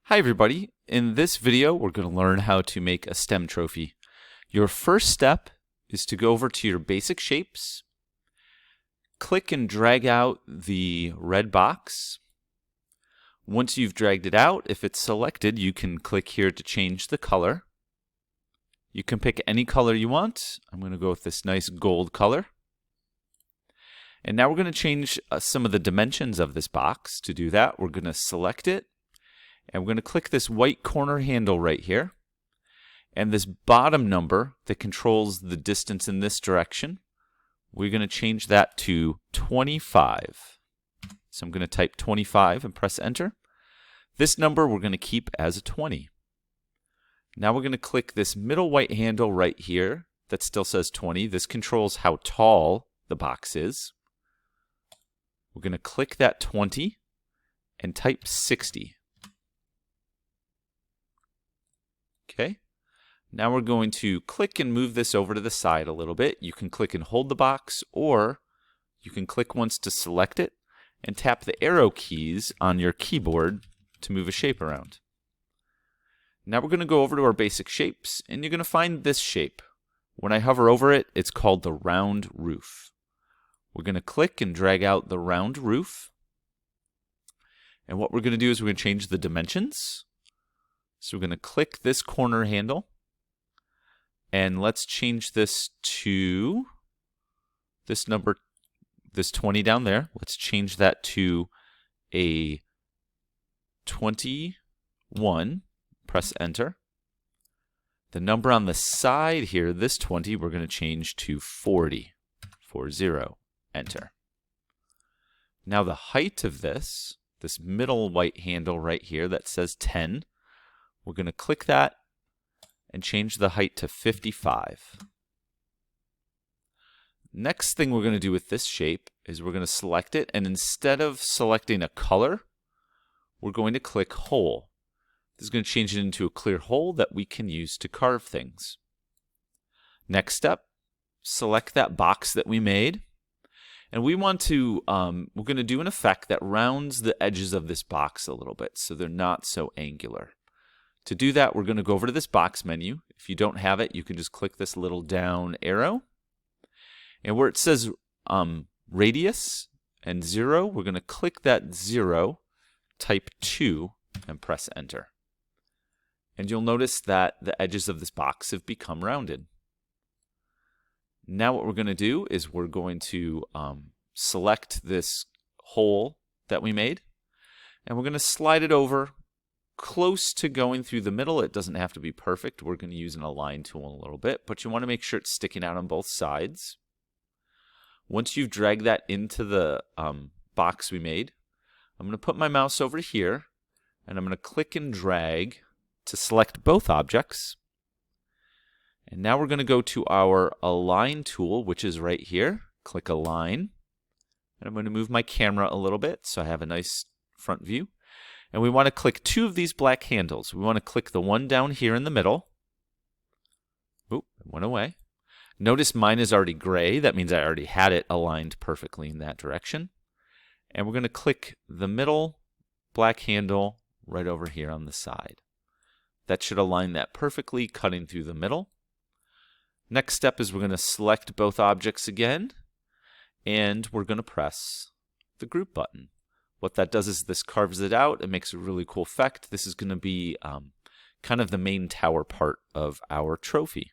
Hi everybody, in this video we're going to learn how to make a STEM trophy. Your first step is to go over to your basic shapes, click and drag out the red box. Once you've dragged it out, if it's selected, you can click here to change the color. You can pick any color you want. I'm going to go with this nice gold color. And now we're going to change some of the dimensions of this box. To do that, we're going to select it. And we're going to click this white corner handle right here. And this bottom number that controls the distance in this direction, we're going to change that to 25. So I'm going to type 25 and press enter. This number we're going to keep as a 20. Now we're going to click this middle white handle right here that still says 20. This controls how tall the box is. We're going to click that 20 and type 60. Okay, now we're going to click and move this over to the side a little bit. You can click and hold the box, or you can click once to select it and tap the arrow keys on your keyboard to move a shape around. Now we're going to go over to our basic shapes, and you're going to find this shape. When I hover over it, it's called the round roof. We're going to click and drag out the round roof. And what we're going to do is we're going to change the dimensions. So we're going to click this corner handle, and let's change this to this number, this 20 down there. Let's change that to a 21. Press enter. The number on the side here, this 20, we're going to change to 40. 40. Enter. Now the height of this middle white handle right here that says 10, we're going to click that and change the height to 55. Next thing we're going to do with this shape is we're going to select it, and instead of selecting a color, we're going to click hole. This is going to change it into a clear hole that we can use to carve things. Next step, select that box that we made, and we want to, we're going to do an effect that rounds the edges of this box a little bit so they're not so angular. To do that, we're going to go over to this box menu. If you don't have it, you can just click this little down arrow. And where it says radius and 0, we're going to click that 0, type 2, and press enter. And you'll notice that the edges of this box have become rounded. Now what we're going to do is we're going to select this hole that we made, and we're going to slide it over close to going through the middle. It doesn't have to be perfect. We're going to use an align tool a little bit, but you want to make sure it's sticking out on both sides. Once you've dragged that into the box we made, I'm going to put my mouse over here, and I'm going to click and drag to select both objects. And now we're going to go to our align tool, which is right here. Click align. And I'm going to move my camera a little bit so I have a nice front view. And we want to click two of these black handles. We want to click the one down here in the middle. Oop, it went away. Notice mine is already gray. That means I already had it aligned perfectly in that direction. And we're going to click the middle black handle right over here on the side. That should align that perfectly, cutting through the middle. Next step is we're going to select both objects again, and we're going to press the group button. What that does is this carves it out. It makes a really cool effect. This is going to be kind of the main tower part of our trophy.